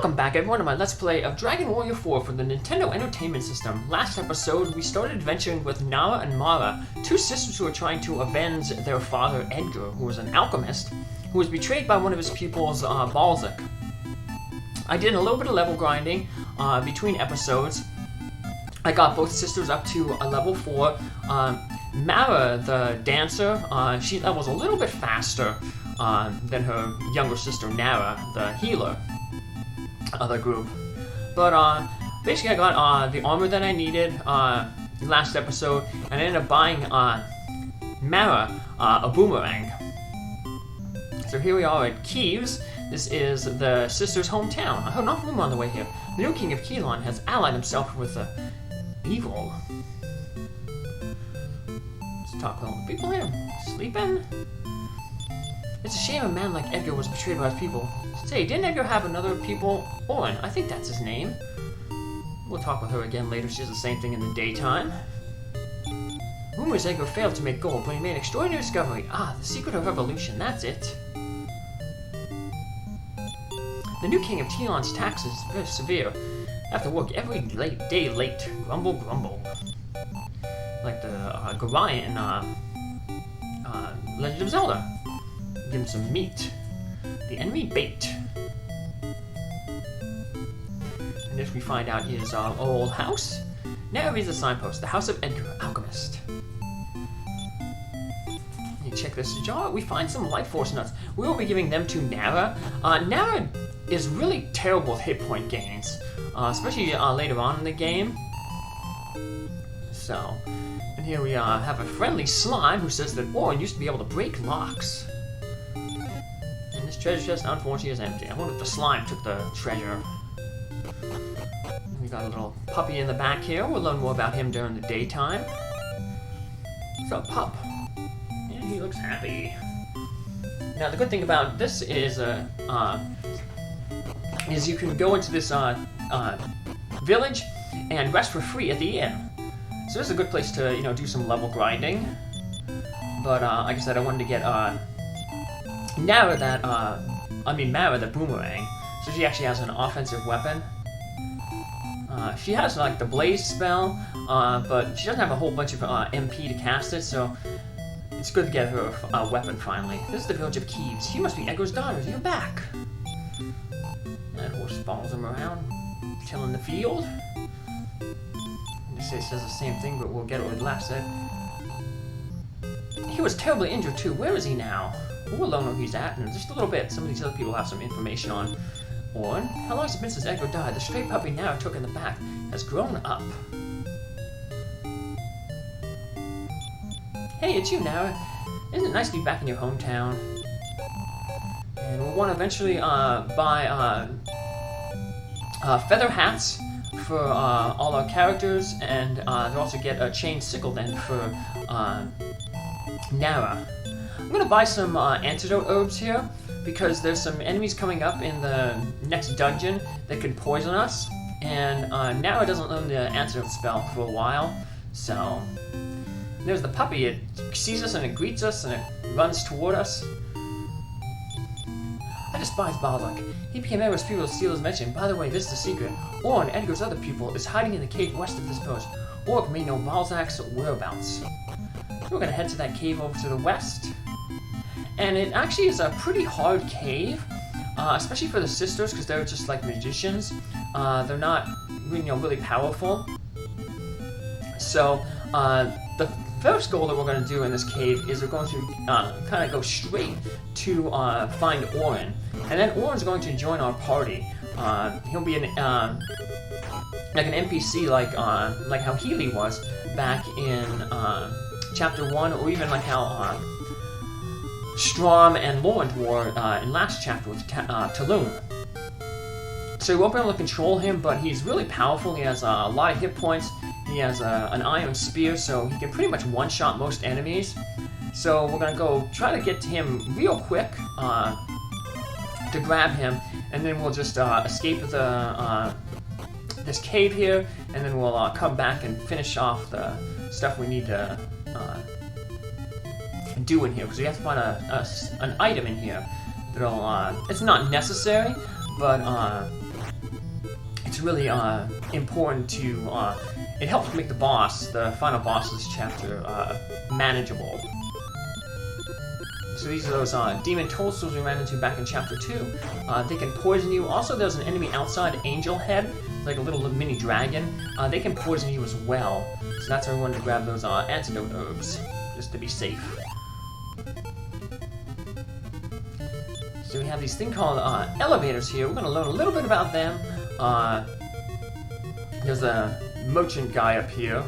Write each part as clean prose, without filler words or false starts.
Welcome back everyone to my Let's Play of Dragon Warrior 4 for the Nintendo Entertainment System. Last episode, we started adventuring with Nara and Mara, two sisters who were trying to avenge their father Edgar, who was an alchemist, who was betrayed by one of his pupils, Balzack. I did a little bit of level grinding between episodes. I got both sisters up to a level 4. Mara, the dancer, she levels a little bit faster than her younger sister Nara, the healer. Other group, but basically I got the armor that I needed last episode, and I ended up buying Mara a boomerang. So here we are at Kievs. This is the sisters' hometown. I heard enough rumor on the way here. The new king of Kievs has allied himself with the evil. Let's talk to all the people here. Sleeping? It's a shame a man like Edgar was betrayed by his people. Say, didn't Edgar have another pupil? Orin, I think that's his name. We'll talk with her again later. She does the same thing in the daytime. Rumors Edgar failed to make gold, but he made an extraordinary discovery. Ah, the secret of evolution, that's it. The new king of Kievs' taxes is very severe. I have to work every day late. Grumble, grumble. Like the Goliath in Legend of Zelda. Give him some meat. The enemy bait. And this we find out is our old house. Now reads the signpost. The house of Edgar, alchemist. You check this jar. We find some life force nuts. We will be giving them to Nara. Nara is really terrible with hit point gains, especially later on in the game. So, and here we have a friendly slime who says that Orin used to be able to break locks. Treasure chest, unfortunately, is empty. I wonder if the slime took the treasure. We got a little puppy in the back here. We'll learn more about him during the daytime. So, pup. Yeah, he looks happy. Now, the good thing about this is you can go into this village and rest for free at the inn. So this is a good place to, do some level grinding. But like I said, I wanted to get Mara the boomerang. So she actually has an offensive weapon. She has like the blaze spell, but she doesn't have a whole bunch of MP to cast it, so it's good to get her a weapon finally. This is the village of Kievs. You must be Edgar's daughter. You're back. That horse follows him around, tilling the field. This says the same thing, but we'll get what it last said. He was terribly injured too. Where is he now? We'll learn where he's at in just a little bit. Some of these other people have some information on Orin. How long has it been since Edgar died? The stray puppy Nara took in the back has grown up. Hey, it's you, Nara. Isn't it nice to be back in your hometown? And we'll want to eventually buy feather hats for all our characters, and they'll also get a chain sickle then for Nara. I'm going to buy some antidote herbs here, because there's some enemies coming up in the next dungeon that can poison us, and Nara doesn't learn the antidote spell for a while, so... There's the puppy. It sees us and it greets us and it runs toward us. I despise Balzack. He became Edgar's pupil to steal his mention. By the way, this is the secret. Orin, Edgar's other pupil, is hiding in the cave west of this village. Orin may know Balzack's whereabouts. So we're going to head to that cave over to the west. And it actually is a pretty hard cave, especially for the sisters, because they're just like magicians. They're not, really powerful. So, the first goal that we're going to do in this cave is we're going to kind of go straight to find Orin. And then Orin's going to join our party. He'll be like an NPC like how Healy was back in Chapter 1, or even like how Strom and Laurent were in last chapter with Talon. So we won't be able to control him, but he's really powerful. He has a lot of hit points. He has an iron spear, so he can pretty much one-shot most enemies. So we're going to go try to get to him real quick to grab him, and then we'll just escape the this cave here, and then we'll come back and finish off the stuff we need to do in here, because we have to find an item in here that'll, it's not necessary, but it's really important to, it helps make the boss, the final boss of this chapter, manageable. So these are those demon toadstools we ran into back in chapter 2. They can poison you. Also, there's an enemy outside, Angel Head, like a little mini dragon. They can poison you as well. So that's why we wanted to grab those antidote herbs, just to be safe. So we have these thing called elevators here. We're going to learn a little bit about them. There's a merchant guy up here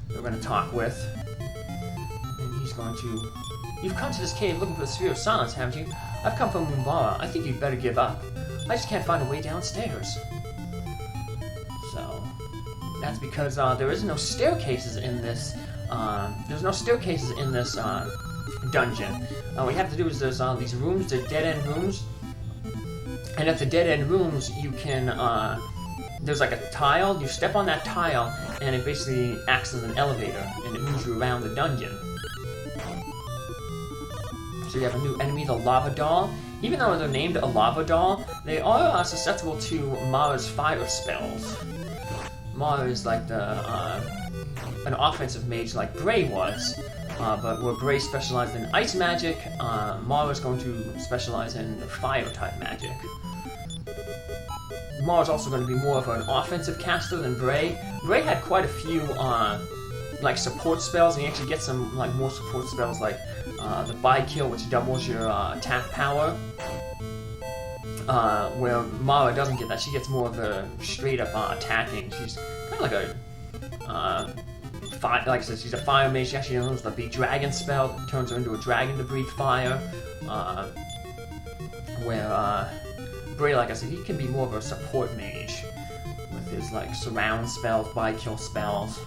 that we're going to talk with. And he's going to... You've come to this cave looking for the Sphere of Silence, haven't you? I've come from Mara. I think you'd better give up. I just can't find a way downstairs. So, that's because there is no staircases in this, there's no staircases in this, dungeon. What you have to do is there's these rooms, they're dead-end rooms. And at the dead-end rooms, you can, there's like a tile, you step on that tile, and it basically acts as an elevator, and it moves you around the dungeon. So you have a new enemy, the Lava Doll. Even though they're named a Lava Doll, they are susceptible to Mara's fire spells. Mara is like an offensive mage like Bray was, but where Bray specialized in ice magic, Mara is going to specialize in fire type magic. Mara is also going to be more of an offensive caster than Bray. Bray had quite a few like support spells, and you actually get some like more support spells like the By Kill, which doubles your attack power. Where Mara doesn't get that, she gets more of a straight up attacking. She's kind of like a like I said, she's a fire mage. She actually knows the big dragon spell that turns her into a dragon to breathe fire. Where Bray, like I said, he can be more of a support mage with his like surround spells, By Kill spells.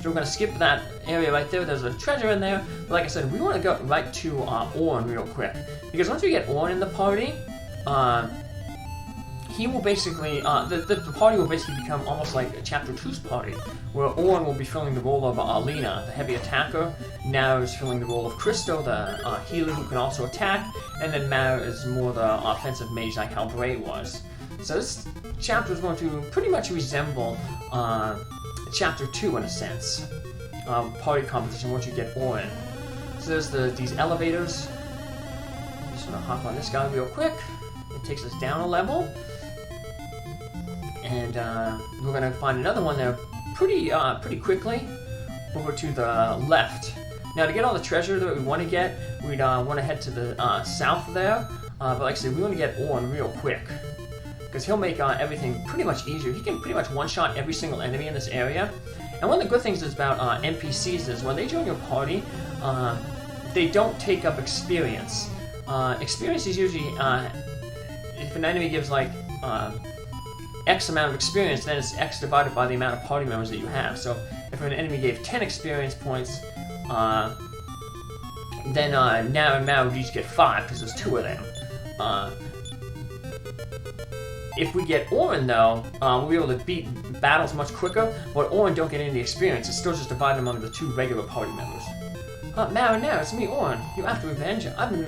So we're going to skip that area right there. There's a treasure in there. But like I said, we want to go right to Orin real quick. Because once we get Orin in the party, he will basically, the party will basically become almost like Chapter 2's party, where Orin will be filling the role of Alina, the heavy attacker. Nara is filling the role of Christo, the healer who can also attack. And then Mara is more the offensive mage like how Bray was. So this chapter is going to pretty much resemble Chapter 2 in a sense. Party competition once you get Orin. So there's these elevators. I'm just gonna hop on this guy real quick. It takes us down a level. And we're gonna find another one there pretty quickly over to the left. Now to get all the treasure that we want to get, we'd want to head to the south there. But like I said, we want to get Orin real quick. Because he'll make everything pretty much easier. He can pretty much one-shot every single enemy in this area. And one of the good things about NPCs is when they join your party, they don't take up experience. Experience is usually, if an enemy gives like X amount of experience, then it's X divided by the amount of party members that you have. So if an enemy gave 10 experience points, then Nara and Mara would each get 5 because there's 2 of them. If we get Orin, though, we'll be able to beat battles much quicker, but Orin don't get any of the experience. It's still just divided among the 2 regular party members. Mara, now, it's me, Orin. You after revenge? I've been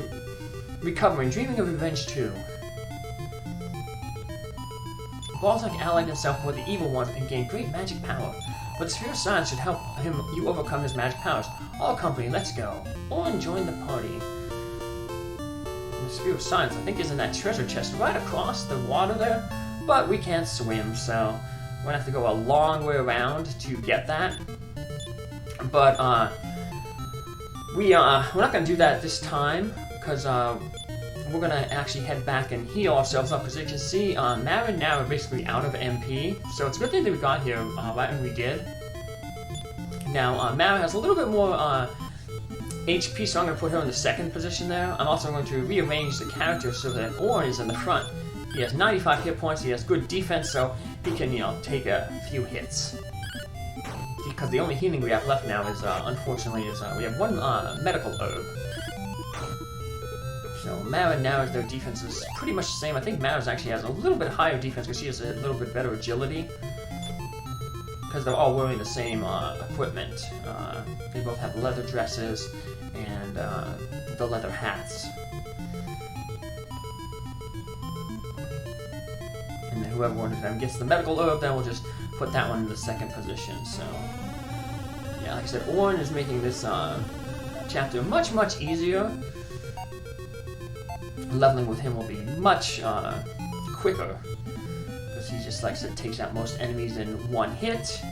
recovering, dreaming of revenge, too. Balzack allied himself with the evil one and gained great magic power, but the Sphere of Silence should help you overcome his magic powers. All company, let's go. Orin joined the party. The Sphere of Silence, I think, is in that treasure chest right across the water there, but we can't swim, so we're gonna have to go a long way around to get that. But we're not gonna do that this time because we're gonna actually head back and heal ourselves up. Because you can see, Nara and Nara are basically out of MP, so it's a good thing that we got here right when we did. Now, Mara has a little bit more HP, so I'm going to put her in the second position there. I'm also going to rearrange the character so that Orin is in the front. He has 95 hit points, he has good defense, so he can, take a few hits. Because the only healing we have left now is, unfortunately, we have 1 medical herb. So Mara and Nara's, their defense is pretty much the same. I think Mara's actually has a little bit higher defense because she has a little bit better agility. Because they're all wearing the same equipment. They both have leather dresses and the leather hats. And then whoever one of them gets the medical herb, then we'll just put that one in the second position. So, yeah, like I said, Orin is making this chapter much, much easier. Leveling with him will be much quicker, because he just, like I said, takes out most enemies in one hit. So,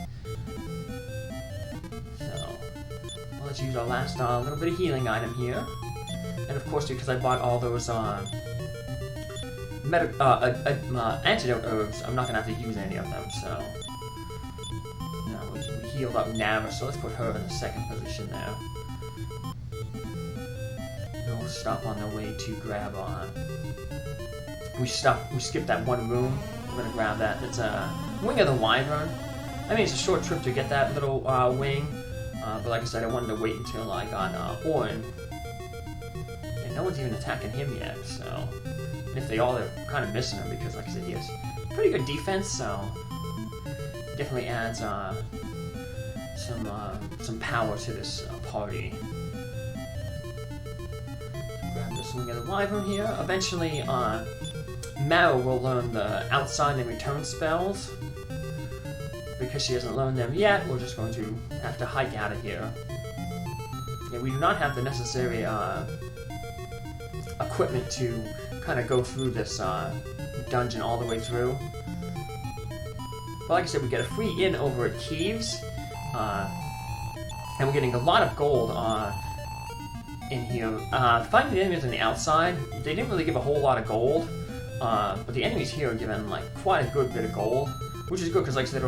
well, let's use our last little bit of healing item here. And of course, because I bought all those antidote herbs, I'm not going to have to use any of them, so... No, we healed up Nara, so let's put her in the second position there. And we'll stop on the way to grab we skipped that one room. We're going to grab that. It's a Wing of the Wyvern. I mean, it's a short trip to get that little wing, but like I said, I wanted to wait until I got Orin. And no one's even attacking him yet, so... If they all, they're kind of missing him because, like I said, he has pretty good defense, so definitely adds some power to this party. Grab this Wing of the Wyvern here. Eventually, Mara will learn the outside and return spells. Because she hasn't learned them yet, we're just going to have to hike out of here. Yeah, we do not have the necessary equipment to kind of go through this dungeon all the way through. But like I said, we get a free inn over at Kievs, and we're getting a lot of gold in here. Fighting the enemies on the outside, they didn't really give a whole lot of gold, but the enemies here are given like quite a good bit of gold, which is good because, like I said, it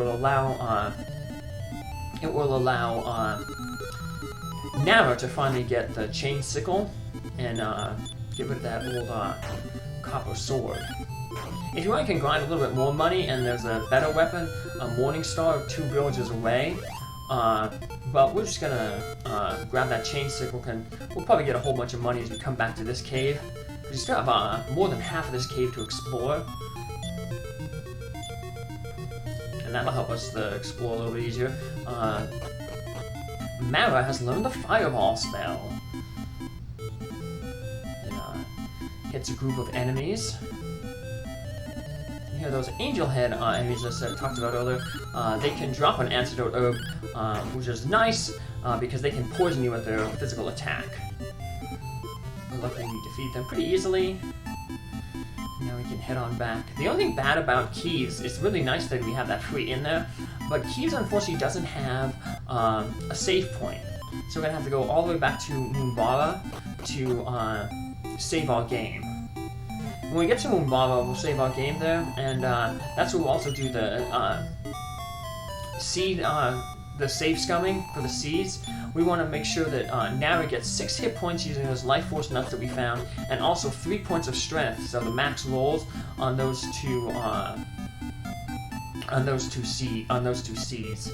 will allow Nara to finally get the chain sickle and get rid of that old copper sword. If you want, you can grind a little bit more money, and there's a better weapon, a Morning Star, 2 villages away. But we're just gonna grab that chain sickle, and we'll probably get a whole bunch of money as we come back to this cave. We still have more than half of this cave to explore, and that'll help us explore a little bit easier. Mara has learned the Fireball spell. Hits a group of enemies. Here, those angel head enemies I talked about earlier, they can drop an antidote herb, which is nice because they can poison you with their physical attack. But luckily, we defeat them pretty easily. Now we can head on back. The only thing bad about Kievs, it's really nice that we have that free in there, but Kievs unfortunately doesn't have a save point. So we're gonna have to go all the way back to Mumbara to save our game. When we get to Mumbara, we'll save our game there, and that's where we'll also do the seed, the save scumming for the seeds. We want to make sure that Nara gets 6 hit points using those life force nuts that we found, and also 3 points of strength. So the max rolls on those two seeds.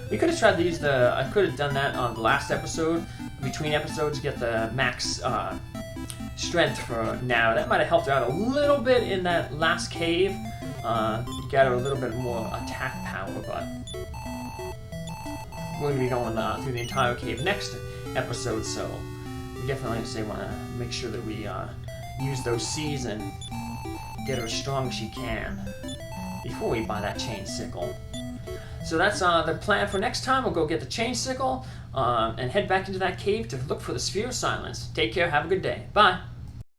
We could have tried to use I could have done that on the last episode, between episodes, get the max strength for Nara. That might have helped her out a little bit in that last cave. Get her a little bit more attack power, but we're going to be going through the entire cave next episode, so we definitely want to make sure that we use those seeds and get her as strong as she can before we buy that chain sickle. So that's the plan for next time. We'll go get the chain sickle and head back into that cave to look for the Sphere of Silence. Take care, have a good day. Bye!